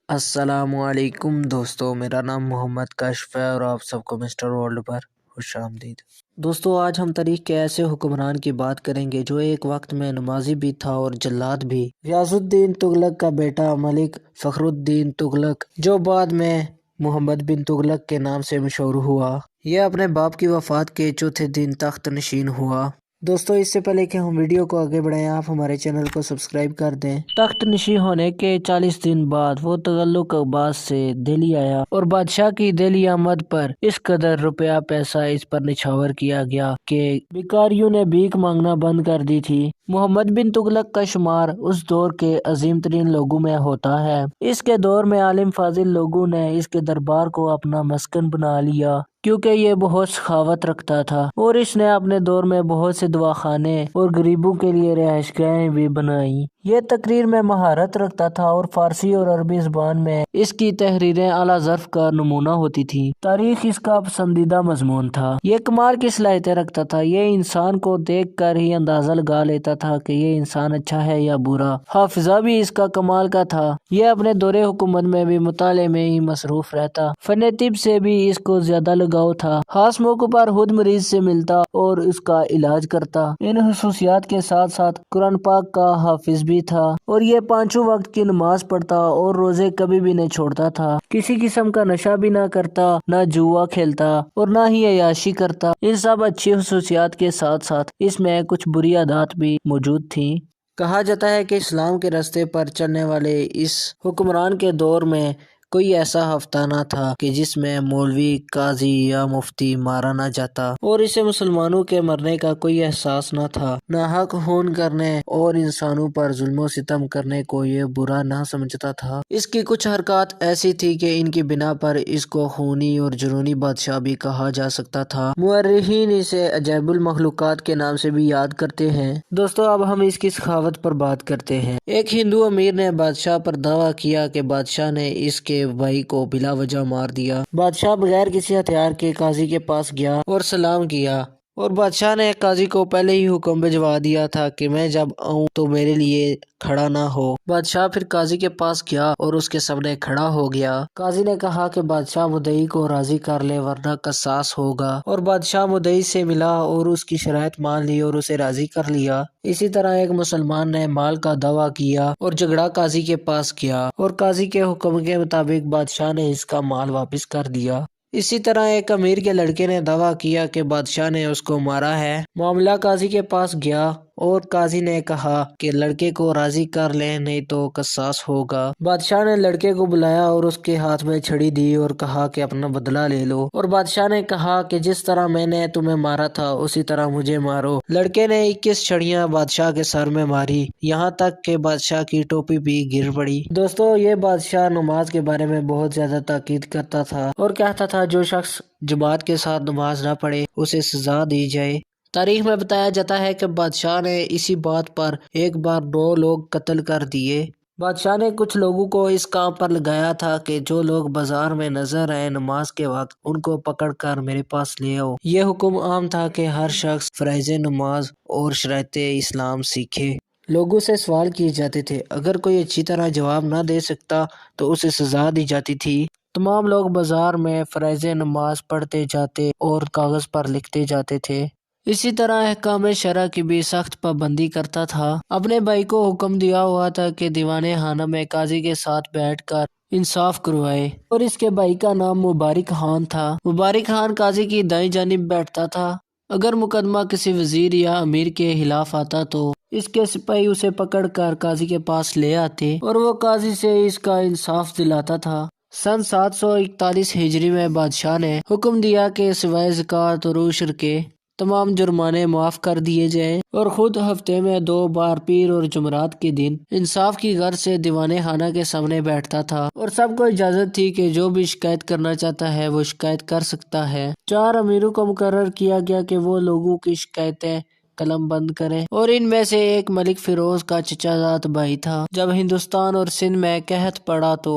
السلام علیکم دوستو، میرا نام محمد کشف ہے اور آپ سب کو مسٹر ورلڈ پر خوش آمدید۔ دوستو، آج ہم تاریخ کے ایسے حکمران کی بات کریں گے جو ایک وقت میں نمازی بھی تھا اور جلاد بھی۔ غیاث الدین تغلق کا بیٹا ملک فخر الدین تغلق، جو بعد میں محمد بن تغلق کے نام سے مشہور ہوا، یہ اپنے باپ کی وفات کے چوتھے دن تخت نشین ہوا۔ دوستو، اس سے پہلے کہ ہم ویڈیو کو آگے بڑھائیں، آپ ہمارے چینل کو سبسکرائب کر دیں۔ تخت نشین ہونے کے 40 دن بعد وہ تغلق عباس سے دہلی آیا اور بادشاہ کی دہلی آمد پر اس قدر روپیہ پیسہ اس پر نچھاور کیا گیا کہ بھکاریوں نے بھیک مانگنا بند کر دی تھی۔ محمد بن تغلق کا شمار اس دور کے عظیم ترین لوگوں میں ہوتا ہے۔ اس کے دور میں عالم فاضل لوگوں نے اس کے دربار کو اپنا مسکن بنا لیا کیونکہ یہ بہت سخاوت رکھتا تھا، اور اس نے اپنے دور میں بہت سے دواخانے اور غریبوں کے لیے رہائش گاہیں بھی بنائیں۔ یہ تقریر میں مہارت رکھتا تھا اور فارسی اور عربی زبان میں اس کی تحریریں اعلیٰ ظرف کا نمونہ ہوتی تھی۔ تاریخ اس کا پسندیدہ مضمون تھا۔ یہ کمال کی صلاحیتیں رکھتا تھا۔ یہ انسان کو دیکھ کر ہی اندازہ لگا لیتا تھا کہ یہ انسان اچھا ہے یا برا۔ حافظہ بھی اس کا کمال کا تھا۔ یہ اپنے دور حکومت میں بھی مطالعے میں ہی مصروف رہتا۔ فن طب سے بھی اس کو زیادہ لگاؤ تھا۔ خاص موقع پر خود مریض سے ملتا اور اس کا علاج کرتا۔ ان خصوصیات کے ساتھ ساتھ قرآن پاک کا حافظ بھی تھا اور یہ 5 وقت کی نماز پڑھتا اور روزے کبھی بھی نہیں چھوڑتا تھا۔ کسی قسم کا نشہ بھی نہ کرتا، نہ جوا کھیلتا اور نہ ہی عیاشی کرتا۔ ان سب اچھی خصوصیات کے ساتھ ساتھ اس میں کچھ بری عادات بھی موجود تھیں۔ کہا جاتا ہے کہ اسلام کے راستے پر چلنے والے اس حکمران کے دور میں کوئی ایسا ہفتہ نہ تھا کہ جس میں مولوی، قاضی یا مفتی مارا نہ جاتا، اور اسے مسلمانوں کے مرنے کا کوئی احساس نہ تھا۔ ناحق خون کرنے اور انسانوں پر ظلم و ستم کرنے کو یہ برا نہ سمجھتا تھا۔ اس کی کچھ حرکات ایسی تھی کہ ان کی بنا پر اس کو خونی اور جنونی بادشاہ بھی کہا جا سکتا تھا۔ مورخین اسے عجائب المخلوقات کے نام سے بھی یاد کرتے ہیں۔ دوستو، اب ہم اس کی سخاوت پر بات کرتے ہیں۔ ایک ہندو امیر نے بادشاہ پر دعویٰ کیا کہ بادشاہ نے اس کے بھائی کو بلا وجہ مار دیا۔ بادشاہ بغیر کسی ہتھیار کے قاضی کے پاس گیا اور سلام کیا، اور بادشاہ نے قاضی کو پہلے ہی حکم بھجوا دیا تھا کہ میں جب آؤں تو میرے لیے کھڑا نہ ہو۔ بادشاہ پھر قاضی کے پاس گیا اور اس کے سامنے کھڑا ہو گیا۔ قاضی نے کہا کہ بادشاہ مدعی کو راضی کر لے ورنہ قصاص ہوگا، اور بادشاہ مدعی سے ملا اور اس کی شرائط مان لی اور اسے راضی کر لیا۔ اسی طرح ایک مسلمان نے مال کا دعویٰ کیا اور جھگڑا قاضی کے پاس کیا، اور قاضی کے حکم کے مطابق بادشاہ نے اس کا مال واپس کر دیا۔ اسی طرح ایک امیر کے لڑکے نے دعویٰ کیا کہ بادشاہ نے اس کو مارا ہے۔ معاملہ قاضی کے پاس گیا اور قاضی نے کہا کہ لڑکے کو راضی کر لیں نہیں تو قصاص ہوگا۔ بادشاہ نے لڑکے کو بلایا اور اس کے ہاتھ میں چھڑی دی اور کہا کہ اپنا بدلہ لے لو، اور بادشاہ نے کہا کہ جس طرح میں نے تمہیں مارا تھا اسی طرح مجھے مارو۔ لڑکے نے 21 چھڑیاں بادشاہ کے سر میں ماری، یہاں تک کہ بادشاہ کی ٹوپی بھی گر پڑی۔ دوستو، یہ بادشاہ نماز کے بارے میں بہت زیادہ تاکید کرتا تھا اور کہتا تھا جو شخص جماعت کے ساتھ نماز نہ پڑھے اسے سزا دی جائے۔ تاریخ میں بتایا جاتا ہے کہ بادشاہ نے اسی بات پر ایک بار 9 لوگ قتل کر دیے۔ بادشاہ نے کچھ لوگوں کو اس کام پر لگایا تھا کہ جو لوگ بازار میں نظر آئے نماز کے وقت ان کو پکڑ کر میرے پاس لے آؤ۔ یہ حکم عام تھا کہ ہر شخص فرائض نماز اور شرائط اسلام سیکھے۔ لوگوں سے سوال کیے جاتے تھے، اگر کوئی اچھی طرح جواب نہ دے سکتا تو اسے سزا دی جاتی تھی۔ تمام لوگ بازار میں فرائض نماز پڑھتے جاتے اور کاغذ پر لکھتے جاتے تھے۔ اسی طرح احکام شرع کی بھی سخت پابندی کرتا تھا۔ اپنے بھائی کو حکم دیا ہوا تھا کہ دیوان خانہ میں قاضی کے ساتھ بیٹھ کر انصاف کروائے، اور اس کے بھائی کا نام مبارک خان تھا۔ مبارک خان قاضی کی دائیں جانب بیٹھتا تھا۔ اگر مقدمہ کسی وزیر یا امیر کے خلاف آتا تو اس کے سپاہی اسے پکڑ کر قاضی کے پاس لے آتے اور وہ قاضی سے اس کا انصاف دلاتا تھا۔ سن 741 ہجری میں بادشاہ نے حکم دیا کہ سوائے زکوٰۃ اور عشر کے تمام جرمانے معاف کر دیے جائیں، اور خود ہفتے میں 2 بار پیر اور جمعرات کے دن انصاف کی غرض سے دیوان خانہ کے سامنے بیٹھتا تھا، اور سب کو اجازت تھی کہ جو بھی شکایت کرنا چاہتا ہے وہ شکایت کر سکتا ہے۔ 4 امیروں کو مقرر کیا گیا کہ وہ لوگوں کی شکایتیں قلم بند کریں، اور ان میں سے ایک ملک فیروز کا چچا زاد بھائی تھا۔ جب ہندوستان اور سندھ میں قحط پڑا تو